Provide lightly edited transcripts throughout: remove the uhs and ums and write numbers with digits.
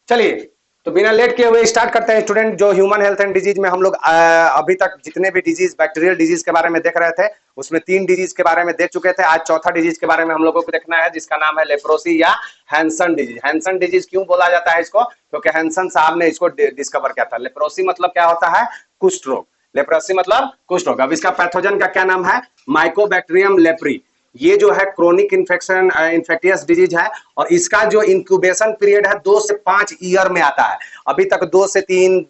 चलिए, तो बिना लेट किए हुए स्टार्ट करते हैं स्टूडेंट। जो ह्यूमन हेल्थ एंड डिजीज में हम लोग अभी तक जितने भी डिजीज बैक्टीरियल डिजीज के बारे में देख रहे थे, उसमें 3 डिजीज के बारे में देख चुके थे। आज चौथा डिजीज के बारे में हम लोगों को देखना है, जिसका नाम है लेप्रोसी या हैंसन डिजीज। हैंसन डिजीज क्यों बोला जाता है इसको? क्योंकि हैंसन साहब ने इसको डिस्कवर किया था। लेप्रोसी मतलब क्या होता है? कुष्ठ रोग। लेप्रोसी मतलब कुष्ठ रोग। अब इसका पैथोजन का क्या नाम है? Mycobacterium leprae. ये जो है क्रोनिक इन्फेक्शन इन्फेक्टियस डिजीज है, और इसका जो इंक्यूबेशन पीरियड है 2 से 5 ईयर में आता है। अभी तक 2 से 3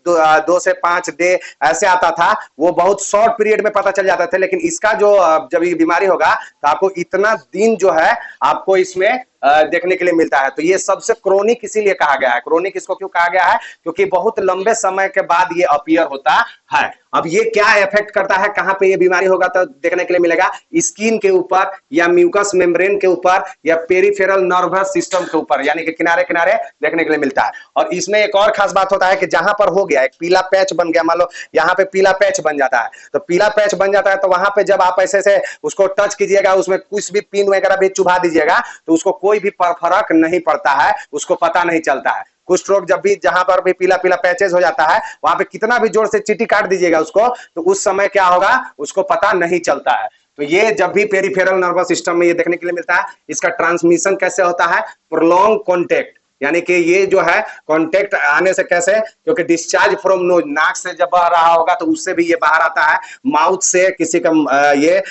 2 से 5 डे ऐसे आता था, वो बहुत शॉर्ट पीरियड में पता चल जाता था। लेकिन इसका जो जब ये बीमारी होगा तो आपको इतना दिन जो है आपको इसमें देखने के लिए मिलता है। तो ये सबसे क्रोनिक इसीलिए कहा गया है। क्रोनिक इसको क्यों कहा गया है? क्योंकि बहुत लंबे समय के बाद ये अपीयर होता है। अब ये क्या इफेक्ट करता है, कहां पे ये बीमारी होगा तो देखने के लिए मिलेगा? स्किन के ऊपर, या म्यूकस मेम्ब्रेन के ऊपर, या पेरिफेरल नर्वस सिस्टम के ऊपर, यानी कि किनारे किनारे देखने के लिए मिलता है। और इसमें एक और खास बात होता है कि जहां पर हो गया एक पीला पैच बन गया, मान लो यहाँ पे पीला पैच बन जाता है, तो पीला पैच बन जाता है तो वहां पे जब आप ऐसे से उसको टच कीजिएगा, उसमें कुछ भी पिन वगैरह भी चुभा दीजिएगा, तो उसको कोई भी फर्क नहीं पड़ता है, उसको पता नहीं चलता है। कुष्ठ रोग जब भी जहां पर भी पीला पीला पैचेज हो जाता है, वहां पे कितना भी जोर से चींटी काट दीजिएगा उसको, तो उस समय क्या होगा उसको पता नहीं चलता है। तो ये जब भी पेरिफेरल नर्वस सिस्टम में ये देखने के लिए मिलता है। इसका ट्रांसमिशन कैसे होता है? प्रोलॉन्ग कॉन्टेक्ट, यानी कि ये जो है कांटेक्ट आने से कैसे? क्योंकि डिस्चार्ज फ्रॉम नोज, नाक से जब बह रहा होगा तो उससे भी ये बाहर आता है। माउथ से, किसी का ये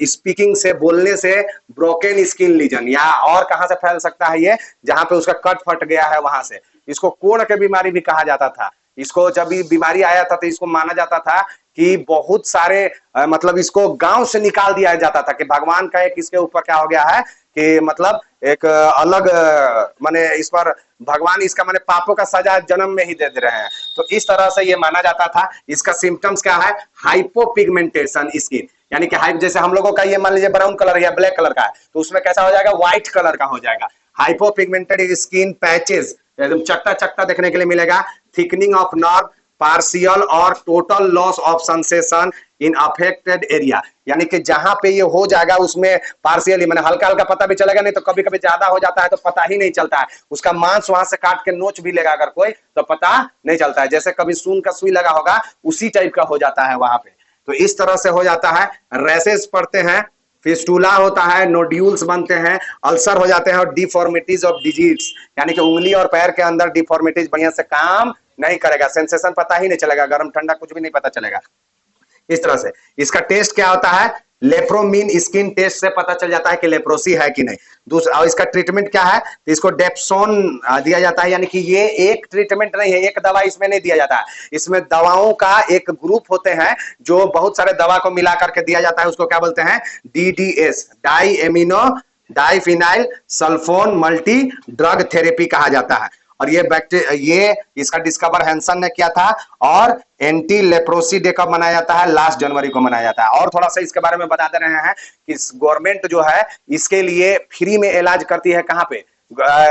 स्पीकिंग से, बोलने से, ब्रोकन स्किन लीजन, या और कहां से फैल सकता है ये? जहां पे उसका कट फट गया है वहां से। इसको कोढ़ की बीमारी भी कहा जाता था। इसको जब भी बीमारी आया था तो इसको माना जाता था कि बहुत सारे मतलब इसको गांव से निकाल दिया जाता था, कि भगवान का एक इसके ऊपर क्या हो गया है कि मतलब एक अलग माने इस पर भगवान इसका माने पापों का सजा जन्म में ही दे दे रहे हैं। तो इस तरह से ये माना जाता था। इसका सिम्टम्स क्या है? हाइपोपिगमेंटेशन स्किन, यानी कि हाइप, जैसे हम लोगों का ये मान लीजिए ब्राउन कलर या ब्लैक कलर का है, तो उसमें कैसा हो जाएगा? व्हाइट कलर का हो जाएगा। हाइपोपिगमेंटेड स्किन पैचेस, एकदम चकता चकता देखने के लिए मिलेगा। थिकनिंग ऑफ नर्व, पार्शियल और total loss of sensation in affected area, यानी कि जहां पे ये हो जाएगा उसमें पार्शियली मैंने हल्का हल्का पता भी चलेगा, नहीं तो कभी कभी ज्यादा हो जाता है तो पता ही नहीं चलता है। उसका मांस वहां से काट के नोच भी लेगा अगर कोई, तो पता नहीं चलता है। जैसे कभी सून का सुई लगा होगा, उसी टाइप का हो जाता है वहां पे। तो इस तरह से हो जाता है। रैसेस पड़ते हैं, फिस्टुला होता है, नोड्यूल्स बनते हैं, अल्सर हो जाते हैं, और डिफॉर्मिटीज ऑफ डिजीज, यानी कि उंगली और पैर के अंदर डिफॉर्मिटीज बढ़िया से काम नहीं करेगा। सेंसेशन पता ही नहीं चलेगा, गर्म ठंडा कुछ भी नहीं पता चलेगा। इस तरह से इसका टेस्ट क्या होता है? लेप्रोमीन स्किन टेस्ट से पता चल जाता है कि लेप्रोसी है कि नहीं। दूसरा, और इसका ट्रीटमेंट क्या है? तो इसको डेप्सोन दिया जाता है, यानी कि ये एक ट्रीटमेंट नहीं है, एक दवा इसमें नहीं दिया जाता है। इसमें दवाओं का एक ग्रुप होते हैं, जो बहुत सारे दवा को मिला करके दिया जाता है। उसको क्या बोलते हैं? DDS, di amino diphenyl sulfone multi drug therapy कहा जाता है। और ये इसका डिस्कवर हैंसन ने किया था। और एंटी लेप्रोसी डे कब मनाया जाता है? लास्ट जनवरी को मनाया जाता है। और थोड़ा सा इसके बारे में बता दे रहे हैं कि गवर्नमेंट जो है इसके लिए फ्री में इलाज करती है। कहाँ पे?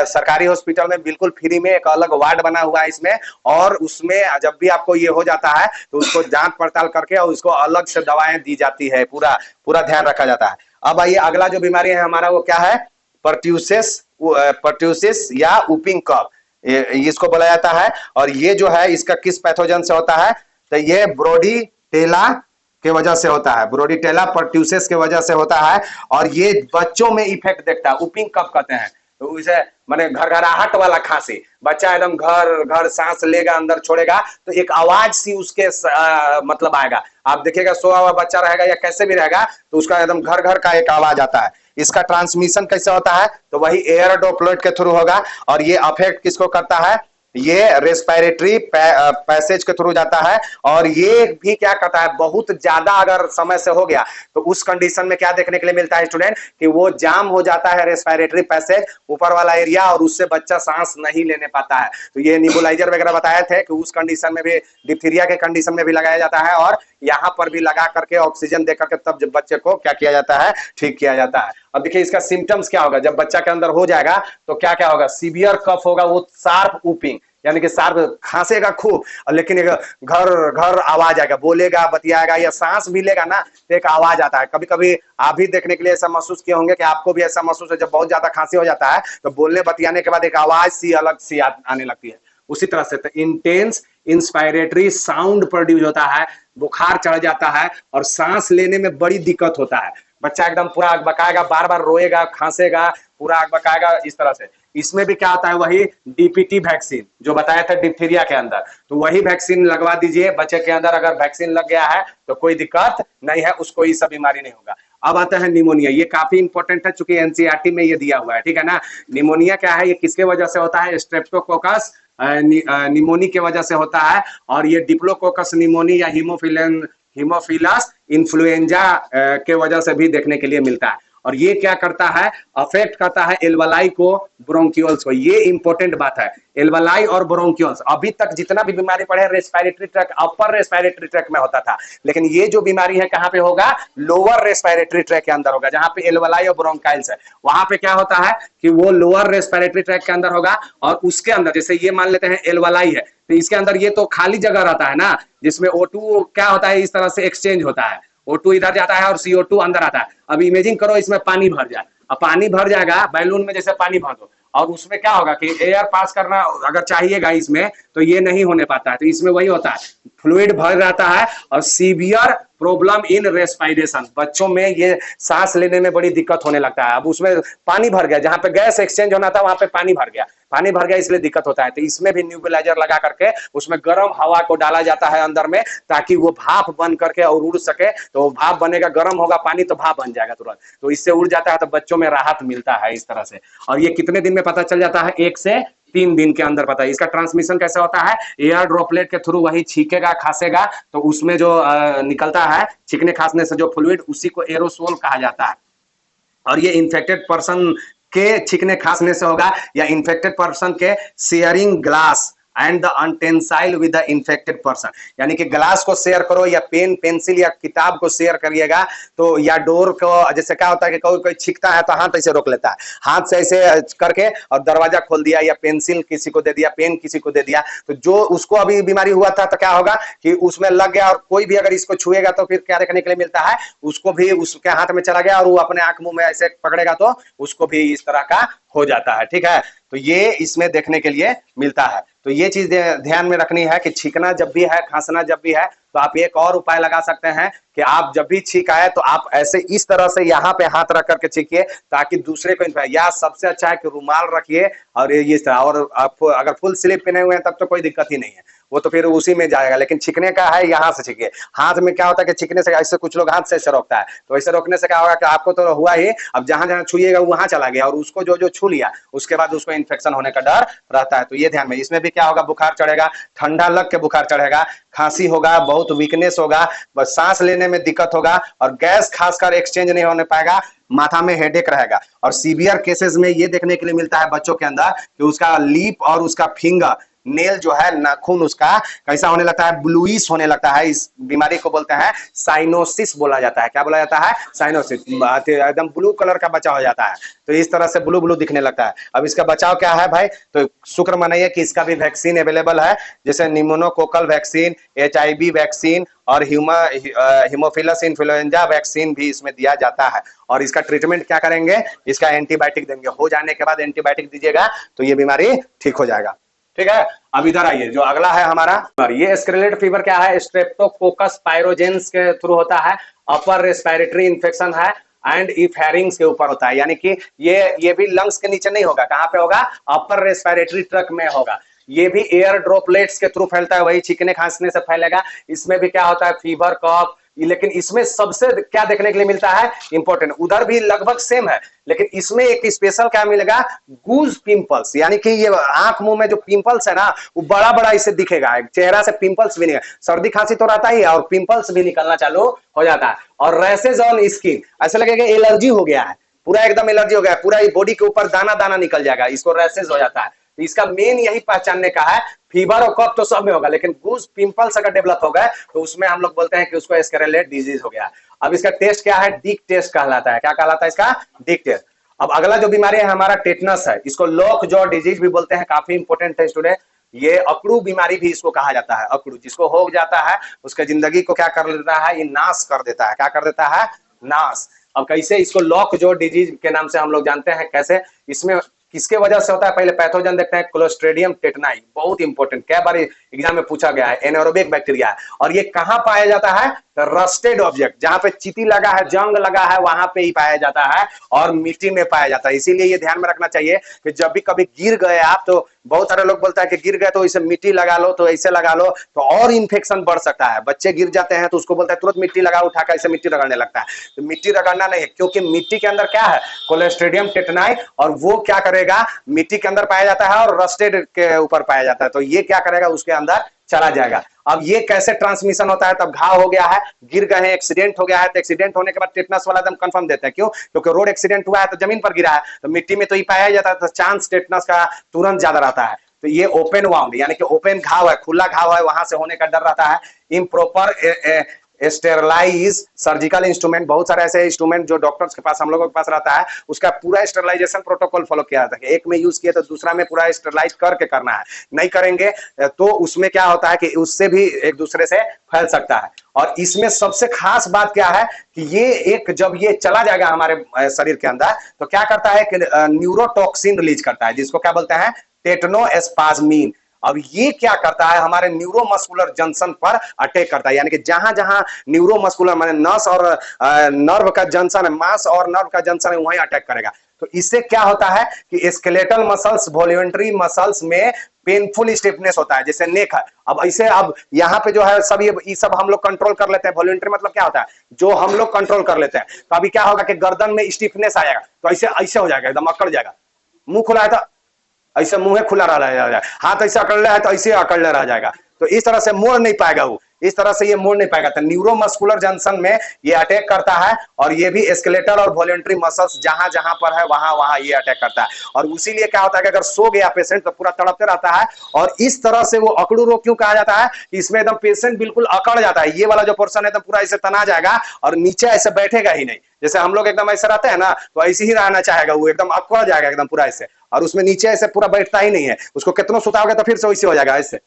सरकारी हॉस्पिटल में बिल्कुल फ्री में एक अलग वार्ड बना हुआ है इसमें। और उसमें जब भी आपको ये हो जाता है तो उसको जांच पड़ताल करके और उसको अलग से दवाएं दी जाती है, पूरा पूरा ध्यान रखा जाता है। अब आइए, अगला जो बीमारी है हमारा वो क्या है? पर्ट्यूसिस या ऊपिंग कफ, इसको बोला जाता है। और ये जो है इसका किस पैथोजन से होता है? तो ये ब्रोडीटेला के वजह से होता है। ब्रोडीटेला पर्ट्यूसिस के वजह से होता है। और ये बच्चों में इफेक्ट देखता है। ऊपिंग कफ कहते हैं। तो इसे माने घरघराहट वाला खांसी, बच्चा एकदम घर घर सांस लेगा, अंदर छोड़ेगा तो एक आवाज सी उसके मतलब आएगा। आप देखिएगा सोया हुआ बच्चा रहेगा या कैसे भी रहेगा, तो उसका एकदम घर घर का एक आवाज आता है। इसका ट्रांसमिशन कैसे होता है? तो वही एयर ड्रॉपलेट के थ्रू होगा। और ये अफेक्ट किसको करता है? ये रेस्पिरेटरी पैसेज के थ्रू जाता है। और ये भी क्या करता है? बहुत ज्यादा अगर समय से हो गया तो उस कंडीशन में क्या देखने के लिए मिलता है स्टूडेंट? कि वो जाम हो जाता है रेस्पिरेटरी पैसेज, ऊपर वाला एरिया, और उससे बच्चा सांस नहीं लेने पाता है। तो ये निबुलाइजर वगैरह बताए थे कि उस कंडीशन में भी, डिप्थीरिया के कंडीशन में भी लगाया जाता है। और यहाँ पर भी लगा करके ऑक्सीजन दे करके तब जब बच्चे को क्या किया जाता है? ठीक किया जाता है। अब देखिए इसका सिम्टम्स क्या होगा जब बच्चा के अंदर हो जाएगा, तो क्या क्या होगा? सीवियर कफ होगा, वो शार्प ऊपिंग, यानी कि शार्प खांसेगा खूब, लेकिन घर घर आवाज आएगा, बोलेगा, बतियाएगा या सांस भी लेगा ना तो एक आवाज आता है। कभी कभी आप भी देखने के लिए ऐसा महसूस किए होंगे कि आपको भी ऐसा महसूस है, जब बहुत ज्यादा खांसी हो जाता है तो बोलने बतियाने के बाद एक आवाज सी अलग सी आने लगती है। उसी तरह से इंटेंस इंस्पायरेटरी साउंड प्रोड्यूस होता है, बुखार चढ़ जाता है और सांस लेने में बड़ी दिक्कत होता है। बच्चा एकदम पूरा अकबकाएगा, बार बार रोएगा, खांसेगा, पूरा अकबकाएगा, इस तरह से। इसमें भी क्या होता है, वही डीपीटी वैक्सीन जो बताया था डिप्थीरिया के अंदर, तो वही वैक्सीन लगवा दीजिए बच्चे के अंदर। अगर वैक्सीन लग गया है तो कोई दिक्कत नहीं है, उसको ये सब बीमारी नहीं होगा। अब आता है निमोनिया, ये काफी इंपॉर्टेंट है चूंकि एनसीईआरटी में ये दिया हुआ है, ठीक है ना। निमोनिया क्या है, ये किसके वजह से होता है, स्ट्रेप्टोकोकस निमोनी के वजह से होता है, और ये डिप्लोकोकस निमोनी या हीमोफिलस इन्फ्लुएंजा के वजह से भी देखने के लिए मिलता है। और ये क्या करता है, अफेक्ट करता है एल्वलाई को, ब्रोंकियोल्स को। ये इंपॉर्टेंट बात है, एल्वलाई और ब्रोंकियोल्स। अभी तक जितना भी बीमारी पड़े respiratory tract, upper respiratory tract में होता था, लेकिन ये जो बीमारी है कहाँ पे होगा, लोअर रेस्पिरेटरी ट्रैक के अंदर होगा। जहां पे एल्वलाई और ब्रोंकाइल्स है वहां पे क्या होता है कि वो लोअर रेस्पिरेटरी ट्रैक के अंदर होगा। और उसके अंदर जैसे ये मान लेते हैं एल्वलाई है, तो इसके अंदर ये तो खाली जगह रहता है ना, जिसमें O2 क्या होता है, इस तरह से एक्सचेंज होता है। O2 इधर जाता है और CO2 अंदर आता है। अब इमेजिन करो इसमें पानी भर जाए, अब पानी भर जाएगा, बैलून में जैसे पानी भर दो, और उसमें क्या होगा कि एयर पास करना अगर चाहिएगा इसमें, तो ये नहीं होने पाता है। तो इसमें वही होता है, फ्लूइड भर जाता है और सीवियर प्रॉब्लम इन रेस्पिरेशन, बच्चों में ये सांस लेने में बड़ी दिक्कत होने लगता है। अब उसमें पानी भर गया, जहां पे गैस एक्सचेंज होना था वहां पे पानी भर गया, इसलिए दिक्कत होता है। तो इसमें भी न्यूबिलाइजर लगा करके उसमें गर्म हवा को डाला जाता है अंदर में, ताकि वो भाप बन करके और उड़ सके। तो भाप बनेगा, गर्म होगा पानी तो भाप बन जाएगा तुरंत, तो इससे उड़ जाता है, तो बच्चों में राहत मिलता है इस तरह से। और ये कितने दिन में पता चल जाता है, 1 से 3 दिन के अंदर पता है। इसका ट्रांसमिशन कैसे होता है, एयर ड्रॉपलेट के थ्रू, वही छींकेगा खांसेगा तो उसमें जो निकलता है छींकने खांसने से जो फ्लूइड, उसी को एरोसोल कहा जाता है। और ये इन्फेक्टेड पर्सन के छींकने खांसने से होगा, या इन्फेक्टेड पर्सन के sharing glass and the utensil with the infected person, यानी कि ग्लास को शेयर करो या पेन पेंसिल या किताब को शेयर करिएगा, तो या डोर को, जैसे क्या होता है कि कोई कोई छींकता है तो हाथ ऐसे रोक लेता है, हाथ से ऐसे करके और दरवाजा खोल दिया, या पेंसिल किसी को दे दिया, पेन किसी को दे दिया, तो जो उसको अभी बीमारी हुआ था तो क्या होगा कि उसमें लग गया, और कोई भी अगर इसको छुएगा तो फिर क्या देखने के लिए मिलता है, उसको भी उसके हाथ में चला गया और वो अपने आंख मुंह में ऐसे पकड़ेगा तो उसको भी इस तरह का हो जाता है, ठीक है। तो ये इसमें देखने के लिए मिलता है। तो ये चीज ध्यान में रखनी है कि छींकना जब भी है, खांसना जब भी है, तो आप एक और उपाय लगा सकते हैं कि आप जब भी छींक आए तो आप ऐसे इस तरह से यहाँ पे हाथ रख करके छींकिए, ताकि दूसरे को, या सबसे अच्छा है कि रुमाल रखिए और ये तरह। और आप अगर फुल स्लीव पहने हुए हैं तब तो कोई दिक्कत ही नहीं है, वो तो फिर उसी में जाएगा। लेकिन छींकने का है, यहाँ से छींकिए। हाथ में क्या होता है कि छींकने से ऐसे कुछ लोग हाथ से ऐसे रोकता है, तो ऐसे रोकने से क्या होगा कि आपको तो हुआ ही, अब जहां जहां छुइएगा वहां चला गया, और उसको जो जो छू लिया उसके बाद उसको इन्फेक्शन होने का डर रहता है। तो ये ध्यान में, इसमें भी क्या होगा, बुखार चढ़ेगा, ठंडा लग के बुखार चढ़ेगा, खांसी होगा, बहुत वीकनेस होगा, बस सांस लेने में दिक्कत होगा, और गैस खासकर एक्सचेंज नहीं होने पाएगा, माथा में हेडेक रहेगा। और सीवियर केसेस में ये देखने के लिए मिलता है बच्चों के अंदर कि उसका लिप और उसका फिंगर नेल जो है, नाखून उसका कैसा होने लगता है, ब्लूइश होने लगता है। इस बीमारी को बोलते हैं साइनोसिस बोला जाता है। क्या बोला जाता है, साइनोसिस। एकदम ब्लू कलर का बचाव हो जाता है, तो इस तरह से ब्लू ब्लू दिखने लगता है। अब इसका बचाव क्या है भाई, तो शुक्र मनाइए कि इसका भी वैक्सीन अवेलेबल है, जैसे निमोनोकोकल वैक्सीन, HIV वैक्सीन और हीमोफिलस इन्फ्लुएंजा वैक्सीन भी इसमें दिया जाता है। और इसका ट्रीटमेंट क्या करेंगे, इसका एंटीबायोटिक देंगे, हो जाने के बाद एंटीबायोटिक दीजिएगा तो ये बीमारी ठीक हो जाएगा, ठीक है। अब इधर आइए, जो अगला है हमारा, ये स्कारलेट फीवर क्या है, स्ट्रेप्टोकोकस पायरोजेंस के थ्रू होता है, अपर रेस्पिरेटरी इंफेक्शन है, एंड इफेरिंग्स के ऊपर होता है, यानी कि ये भी लंग्स के नीचे नहीं होगा, कहां पे होगा, अपर रेस्पिरेटरी ट्रैक्ट में होगा। ये भी एयर ड्रॉपलेट्स के थ्रू फैलता है, वही छींकने खांसने से फैलेगा। इसमें भी क्या होता है, फीवर, कफ, लेकिन इसमें सबसे क्या देखने के लिए मिलता है, इंपॉर्टेंट, उधर भी लगभग सेम है, लेकिन इसमें एक स्पेशल क्या मिलेगा, गूज पिंपल्स, यानी कि ये आंख मुंह में जो पिंपल्स है ना, वो बड़ा बड़ा इसे दिखेगा, चेहरा से पिंपल्स भी नहीं है, सर्दी खांसी तो रहता ही है, और पिंपल्स भी निकलना चालू हो जाता है। और रैशेज ऑन स्किन, ऐसा लगेगा एलर्जी हो गया है, पूरा एकदम एलर्जी हो गया है, पूरा बॉडी के ऊपर दाना दाना निकल जाएगा, इसको रैशेज हो जाता है। तो इसका मेन यही पहचानने का है, फीवर और कफ तो सब में होगा, लेकिन गूज पिंपल्स अगर डेवलप हो गए तो उसमें हम लोग बोलते हैं कि उसको स्कारलेट डिजीज हो गया। अब इसका टेस्ट क्या है, डिक टेस्ट कहलाता है। क्या कहलाता है इसका, डिक टेस्ट। अब अगला जो बीमारी है हमारा टेटनस है, इसको लॉक जॉ डिजीज भी बोलते हैं, काफी इंपोर्टेंट है स्टूडेंट। ये अकड़ू बीमारी भी इसको कहा जाता है, अकड़ू, जिसको हो जाता है उसके जिंदगी को क्या कर देता है, ये नाश कर देता है। क्या कर देता है, नाश। अब कैसे इसको लॉक जॉ डिजीज के नाम से हम लोग जानते हैं, कैसे, इसमें किसके वजह से होता है, पहले पैथोजन देखते हैं। क्लोस्ट्रीडियम टेटनाई, बहुत इंपॉर्टेंट, कई बार एग्जाम में पूछा गया है। एनारोबिक बैक्टीरिया है और ये कहां पाया जाता है, रस्टेड ऑब्जेक्ट, जहां पे चीटी लगा है, जंग लगा है, वहां पे ही पाया जाता है और मिट्टी में पाया जाता है। इसीलिए ये ध्यान में रखना चाहिए कि जब भी कभी गिर गए आप, तो बहुत सारे लोग बोलता है कि गिर गए तो इसे मिट्टी लगा लो, तो ऐसे लगा लो तो और इन्फेक्शन बढ़ सकता है। बच्चे गिर जाते हैं तो उसको बोलता है तुरंत मिट्टी लगा, उठाकर ऐसे मिट्टी रगड़ने लगता है। तो मिट्टी रगड़ना नहीं है, क्योंकि मिट्टी के अंदर क्या है, क्लोस्ट्रीडियम टेटनाई, और वो क्या करेगा, मिट्टी के अंदर पाया जाता है और रस्टेड के ऊपर पाया जाता है। तो ये क्या करेगा, उसके अंदर चला जाएगा। अब ये कैसे ट्रांसमिशन होता है, तब घाव हो गया है, गिर गए हैं, एक्सीडेंट हो गया है, तो एक्सीडेंट होने के बाद टेटनस वाला एकदम कंफर्म देते हैं। क्यों, क्योंकि रोड एक्सीडेंट हुआ है तो जमीन पर गिरा है, तो मिट्टी में तो ही पाया जाता है, तो चांस टेटनस का तुरंत ज्यादा रहता है। तो ये ओपन वाउंड यानी कि ओपन घाव है, खुला घाव है, वहां से होने का डर रहता है। इम्प्रॉपर स्टेरलाइज सर्जिकल इंस्ट्रूमेंट, बहुत सारे ऐसे इंस्ट्रूमेंट जो डॉक्टर्स के पास, हम लोगों के पास रहता है, उसका पूरा स्टेरलाइजेशन प्रोटोकॉल फॉलो किया जाता है। एक में यूज किया तो दूसरा में पूरा स्टेरलाइज करके करना है, नहीं करेंगे तो उसमें क्या होता है कि उससे भी एक दूसरे से फैल सकता है। और इसमें सबसे खास बात क्या है कि ये एक, जब ये चला जाएगा हमारे शरीर के अंदर, तो क्या करता है कि न्यूरोटॉक्सिन रिलीज करता है, जिसको क्या बोलते हैं, टेटनोस्पाज्मीन। अब ये क्या करता है, हमारे न्यूरोमस्कुलर जंक्शन पर अटैक करता है, यानी कि जहां जहां न्यूरोमस्कुलर माने नस और नर्व का जंक्शन है, मांस और नर्व का जंक्शन है, वहीं अटैक करेगा। तो इससे क्या होता है कि स्केलेटल मसल्स, वॉल्यूंटरी मसल्स में पेनफुल स्टिफनेस होता है, जैसे नेक है। अब ऐसे, अब यहाँ पे जो है सब ये सब हम लोग कंट्रोल कर लेते हैं। वॉल्यूंटरी मतलब क्या होता है, जो हम लोग कंट्रोल कर लेते हैं। तो अभी क्या होगा कि गर्दन में स्टिफनेस आएगा, तो ऐसे ऐसे हो जाएगा, एकदम अकड़ जाएगा। मुंह खुला है तो ऐसे मुंह खुला रह जाएगा, हाथ ऐसे अकड़ रहा है तो ऐसे अकड़ रह जाएगा। तो इस तरह से मोड़ नहीं पाएगा वो, इस तरह से ये मोड़ नहीं पाएगा। तो न्यूरोमस्कुलर जंक्शन में ये अटैक करता है, और ये भी स्केलेटल और वॉल्यूंटरी मसल्स जहां जहां पर है वहां वहां ये अटैक करता है। और उसीलिए क्या होता है कि अगर सो गया पेशेंट तो पूरा तड़पते रहता है। और इस तरह से वो अकड़ू रोग क्यों कहा जाता है, इसमें एकदम पेशेंट बिल्कुल अकड़ जाता है, ये वाला जो पोर्शन है एकदम पूरा ऐसे तना जाएगा और नीचे ऐसे बैठेगा ही नहीं। जैसे हम लोग एकदम ऐसे रहते हैं ना, तो ऐसे ही रहना चाहेगा, वो एकदम अकड़ जाएगा एकदम पूरा ऐसे, और उसमें नीचे ऐसे पूरा बैठता ही नहीं है। उसको कितना सुताओगे तो फिर से वैसे हो जाएगा ऐसे,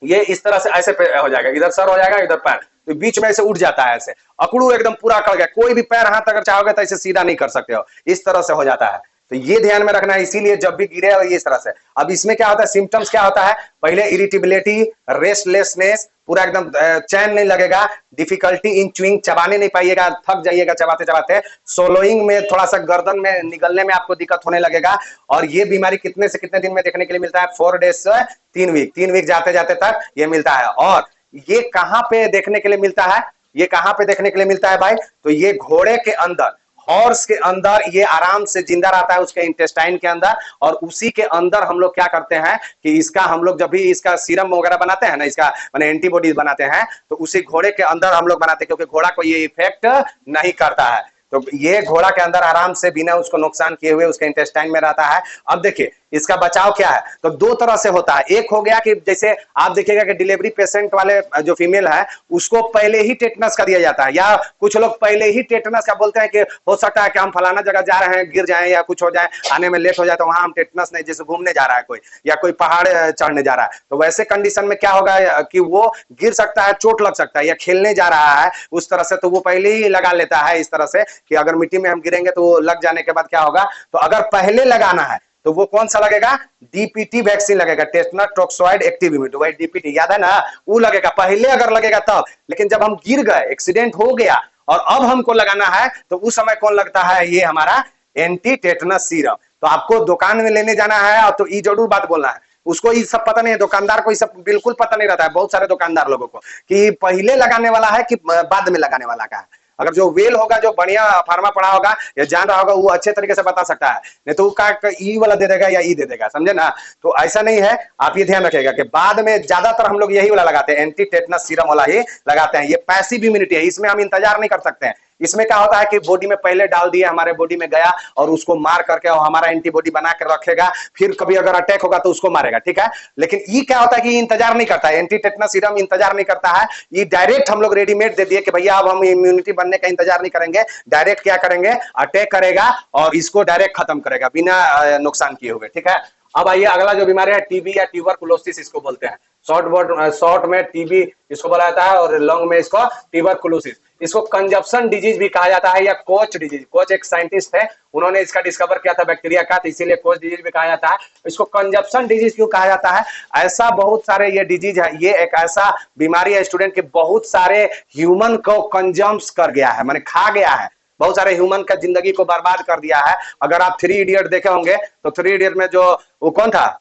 ये इस तरह से ऐसे हो जाएगा, इधर सर हो जाएगा, इधर पैर, तो बीच में ऐसे उठ जाता है ऐसे, अकड़ू एकदम पूरा अकड़ गया। कोई भी पैर हाथ अगर चाहोगे तो ऐसे सीधा नहीं कर सकते हो, इस तरह से हो जाता है। तो ये ध्यान में रखना है, इसीलिए जब भी गिरे ये इस तरह से। अब इसमें क्या होता है, सिम्टम्स क्या होता है, पहले इरिटेबिलिटी, रेस्टलेसनेस, पूरा एकदम चैन नहीं लगेगा, डिफिकल्टी इन च्यूइंग, चबाने नहीं पाइएगा, थक जाइएगा चबाते चबाते, सोलोइंग में थोड़ा सा गर्दन में निगलने में आपको दिक्कत होने लगेगा। और ये बीमारी कितने से कितने दिन में देखने के लिए मिलता है, 4 डेज से 3 वीक जाते जाते तक ये मिलता है। और ये कहां पे देखने के लिए मिलता है, ये कहां पे देखने के लिए मिलता है भाई, तो ये घोड़े के अंदर, हॉर्स के अंदर ये आराम से जिंदा रहता है, उसके इंटेस्टाइन के अंदर। और उसी के अंदर हम लोग क्या करते हैं कि इसका हम लोग जब भी इसका सीरम वगैरह बनाते हैं ना, इसका माने एंटीबॉडीज बनाते हैं, तो उसी घोड़े के अंदर हम लोग बनाते हैं, क्योंकि घोड़ा को ये इफेक्ट नहीं करता है। तो ये घोड़ा के अंदर आराम से बिना उसको नुकसान किए हुए उसके इंटेस्टाइन में रहता है। अब देखिए इसका बचाव क्या है, तो 2 तरह से होता है। एक हो गया कि जैसे आप देखिएगा कि डिलीवरी पेशेंट वाले जो फीमेल है उसको पहले ही टेटनस का दिया जाता है, या कुछ लोग पहले ही टेटनस का बोलते हैं कि हो सकता है कि हम फलाना जगह जा रहे हैं, गिर जाए या कुछ हो जाए, आने में लेट हो जाए, तो वहां हम टेटनस नहीं, जैसे घूमने जा रहा है कोई, या कोई पहाड़ चढ़ने जा रहा है, तो वैसे कंडीशन में क्या होगा कि वो गिर सकता है, चोट लग सकता है, या खेलने जा रहा है उस तरह से, तो वो पहले ही लगा लेता है इस तरह से कि अगर मिट्टी में हम गिरेंगे तो वो लग जाने के बाद क्या होगा। तो अगर पहले लगाना है तो वो कौन सा लगेगा, डीपीटी वैक्सीन लगेगा, टेटनस टॉक्सोइड एक्टिव इम्यूनिटी, वही डीपीटी याद है ना, वो लगेगा पहले अगर लगेगा तब। लेकिन जब हम गिर गए, एक्सीडेंट हो गया और अब हमको लगाना है, तो उस समय कौन लगता है, ये हमारा एंटी टेटनस सीरम। तो आपको दुकान में लेने जाना है तो ये जरूर बात बोलना है, उसको ये सब पता नहीं है, दुकानदार को ये सब बिल्कुल पता नहीं रहता है, बहुत सारे दुकानदार लोगों को, कि पहले लगाने वाला है कि बाद में लगाने वाला का है। अगर जो वेल होगा, जो बढ़िया फार्मा पढ़ा होगा या जान रहा होगा, वो अच्छे तरीके से बता सकता है, नहीं तो वो ई वाला दे देगा या ई दे देगा, समझे ना। तो ऐसा नहीं है, आप ये ध्यान रखिएगा कि बाद में ज्यादातर हम लोग यही वाला लगाते हैं, एंटी टेटनस सीरम वाला ही लगाते हैं। ये पैसिव इम्यूनिटी है, इसमें हम इंतजार नहीं कर सकते हैं। इसमें क्या होता है कि बॉडी में पहले डाल दिया, हमारे बॉडी में गया और उसको मार करके और हमारा एंटीबॉडी बना कर रखेगा, फिर कभी अगर अटैक होगा तो उसको मारेगा, ठीक है। लेकिन ये क्या होता है कि इंतजार नहीं करता है, एंटी टेटनस सीरम इंतजार नहीं करता है, ये डायरेक्ट हम लोग रेडीमेड दे दिए कि भैया अब हम इम्यूनिटी बनने का इंतजार नहीं करेंगे, डायरेक्ट क्या करेंगे, अटैक करेगा और इसको डायरेक्ट खत्म करेगा बिना नुकसान किए हुए, ठीक है। अब आइए अगला जो बीमारी है टीबी या ट्यूबरकुलोसिस इसको बोलते हैं। शॉर्ट में टीबी इसको बोला जाता है और लॉन्ग में इसको ट्यूबरकुलोसिस। इसको कंजप्शन डिजीज भी कहा जाता है या कोच डिजीज। कोच एक साइंटिस्ट है, उन्होंने इसका डिस्कवर किया था बैक्टीरिया का, तो इसीलिए कोच डिजीज भी कहा जाता है। इसको कंजप्शन डिजीज क्यों कहा जाता है? ऐसा बहुत सारे ये डिजीज है, ये एक ऐसा बीमारी है स्टूडेंट के बहुत सारे ह्यूमन को कंजम्स कर गया है, माने खा गया है, बहुत सारे ह्यूमन का जिंदगी को बर्बाद कर दिया है। अगर आप 3 इडियट देखे होंगे तो 3 इडियट में जो वो कौन था,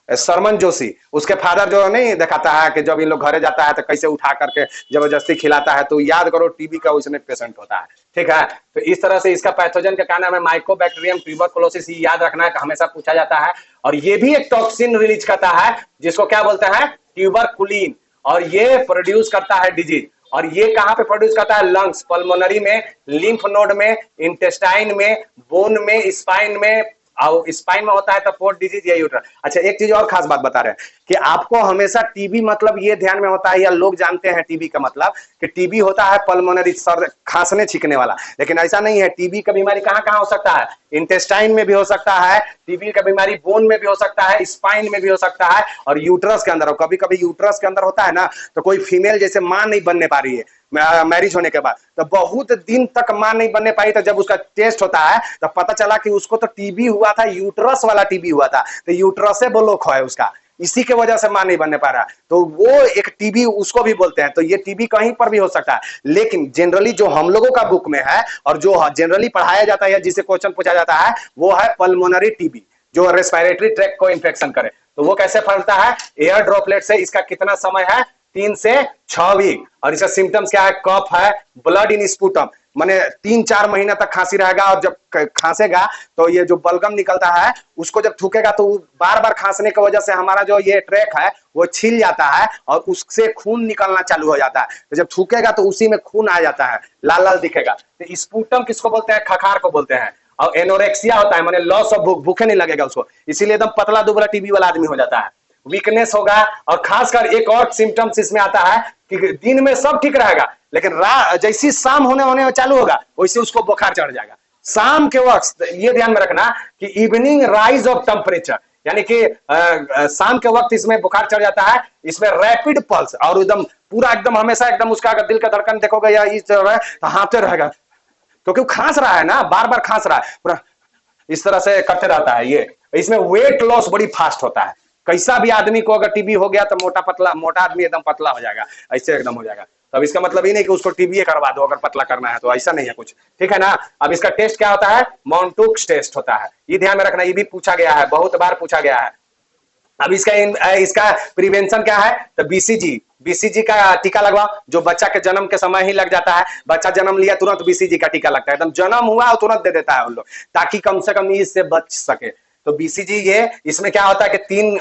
सरमन जोशी, उसके फादर जो नहीं दिखाता है कि जब इन लोग घरे जाता है तो कैसे उठा करके जबरदस्ती खिलाता है, तो याद करो टीबी का उसमें पेशेंट होता है। ठीक है, तो इस तरह से इसका पैथोजन का क्या नाम है, माइकोबैक्टीरियम ट्यूबरकुलोसिस, याद रखना है, हमेशा पूछा जाता है। और ये भी एक टॉक्सिन रिलीज करता है जिसको क्या बोलते हैं, ट्यूबरकुलिन, और ये प्रोड्यूस करता है डिजीज। और ये कहां पे प्रोड्यूस करता है, लंग्स, पल्मोनरी में, लिम्फ नोड में, इंटेस्टाइन में, बोन में, स्पाइन में, और स्पाइन में होता है तो पोर्ट डिजीज या यूट्रस। अच्छा एक चीज और खास बात बता रहे हैं कि आपको हमेशा टीबी मतलब ये ध्यान में होता है, या लोग जानते हैं टीबी का मतलब कि टीबी होता है पल्मोनरी, सर खांसने छींकने वाला, लेकिन ऐसा नहीं है। टीबी का बीमारी कहां कहां हो सकता है, इंटेस्टाइन में भी हो सकता है, टीबी का बीमारी बोन में भी हो सकता है, स्पाइन में भी हो सकता है, और यूट्रस के अंदर। कभी कभी यूट्रस के अंदर होता है ना, तो कोई फीमेल जैसे मां नहीं बनने पा रही है मैरिज होने के बाद, तो बहुत दिन तक मां नहीं बनने पाई, तो जब उसका टेस्ट होता है तो पता चला कि उसको तो टीबी हुआ था, यूट्रस वाला टीबी हुआ था, तो यूट्रस से ब्लॉक है उसका, इसी के वजह से मां नहीं बनने पा रहा, तो वो एक टीबी उसको भी बोलते हैं। तो ये टीबी कहीं पर भी हो सकता है, लेकिन जनरली जो हम लोगों का बुक में है और जो जनरली पढ़ाया जाता है, जिसे क्वेश्चन पूछा जाता है, वो है पल्मोनरी टीबी, जो रेस्पिरेटरी ट्रैक्ट को इन्फेक्शन करे। तो वो कैसे फैलता है, एयर ड्रॉपलेट से। इसका कितना समय है, 3 से 6 वीक। और इसका सिम्टम्स क्या है, कफ है, ब्लड इन स्पूटम, माने 3-4 महीना तक खांसी रहेगा, और जब खांसेगा तो ये जो बलगम निकलता है उसको जब थूकेगा तो बार बार खांसने की वजह से हमारा जो ये ट्रैक है वो छिल जाता है और उससे खून निकलना चालू हो जाता है। तो जब थूकेगा तो उसी में खून आ जाता है, लाल लाल दिखेगा। तो स्पूटम किसको बोलते हैं, खखार को बोलते हैं। और एनोरेक्सिया होता है, माने लॉस ऑफ भूख, भूखे नहीं लगेगा उसको, इसीलिए एकदम पतला दुबला टीबी वाला आदमी हो जाता है, वीकनेस होगा। और खासकर एक और सिम्टम्स इसमें आता है कि दिन में सब ठीक रहेगा, लेकिन जैसी शाम होने चालू होगा वैसे उसको बुखार चढ़ जाएगा। शाम के वक्त ये ध्यान में रखना कि इवनिंग राइज ऑफ टेम्परेचर, यानी कि शाम के वक्त इसमें बुखार चढ़ जाता है। इसमें रैपिड पल्स, और एकदम पूरा एकदम हमेशा एकदम उसका अगर दिल का धड़कन देखोगे या इस तरह तो हाँफते रहेगा, क्योंकि खांस रहा है ना, बार बार खांस रहा है, पूरा इस तरह से करते रहता है। ये इसमें वेट लॉस बड़ी फास्ट होता है। कैसा भी आदमी को अगर टीबी हो गया तो मोटा आदमी एकदम पतला हो जाएगा, ऐसे एकदम हो जाएगा। तो अब इसका मतलब ही नहीं कि उसको टीबी करवा दो अगर पतला करना है, तो ऐसा नहीं है कुछ, ठीक है ना। अब इसका टेस्ट क्या होता है, मॉन्टुक्स टेस्ट होता है, ये ध्यान में रखना, ये भी पूछा गया है, बहुत बार पूछा गया है। अब इसका प्रिवेंशन क्या है, तो बीसीजी का टीका लगवाओ, जो बच्चा के जन्म के समय ही लग जाता है। बच्चा जन्म लिया तुरंत बीसीजी का टीका लगता है, एकदम जन्म हुआ और तुरंत दे देता है उन लोग, ताकि कम से कम इससे बच सके। तो बीसीजी ये, इसमें क्या होता है कि 3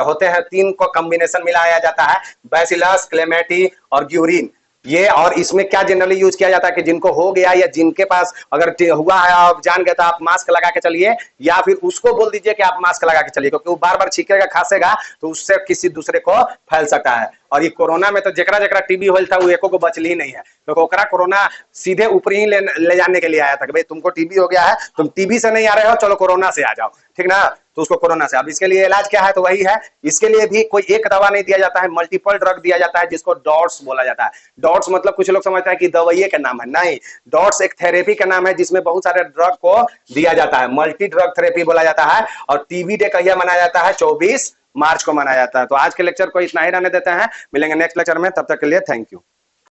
होते हैं, 3 को कॉम्बिनेशन मिलाया जाता है, बैसिलस, क्लेमेटी और ग्यूरिन ये। और इसमें क्या जनरली यूज किया जाता है कि जिनको हो गया या जिनके पास अगर हुआ है आप जान गए तो आप मास्क लगा के चलिए, या फिर उसको बोल दीजिए कि आप मास्क लगा के चलिए, क्योंकि वो बार बार छींकेगा, खांसेगा तो उससे किसी दूसरे को फैल सकता है। और ये कोरोना में तो जकरा जकरा टीबी होल था वो एको को बचल ही नहीं है, तो ओकरा कोरोना सीधे ऊपर ही ले जाने के लिए आया था कि भाई तुमको टीबी हो गया है, तुम टीबी से नहीं आ रहे हो, चलो कोरोना से आ जाओ, ठीक ना। तो उसको कोरोना से, अब इसके लिए इलाज क्या है, तो वही है, इसके लिए भी कोई एक दवा नहीं दिया जाता है, मल्टीपल ड्रग दिया जाता है, जिसको डॉट्स बोला जाता है। डॉट्स मतलब कुछ लोग समझते हैं कि दवाइये का नाम है, नहीं, डॉट्स एक थेरेपी का नाम है जिसमें बहुत सारे ड्रग को दिया जाता है, मल्टी ड्रग थेरेपी बोला जाता है। और टीबी डे कहिया मनाया जाता है, 24 मार्च को मनाया जाता है। तो आज के लेक्चर को इतना ही रहने देते हैं, मिलेंगे नेक्स्ट लेक्चर में, तब तक के लिए थैंक यू।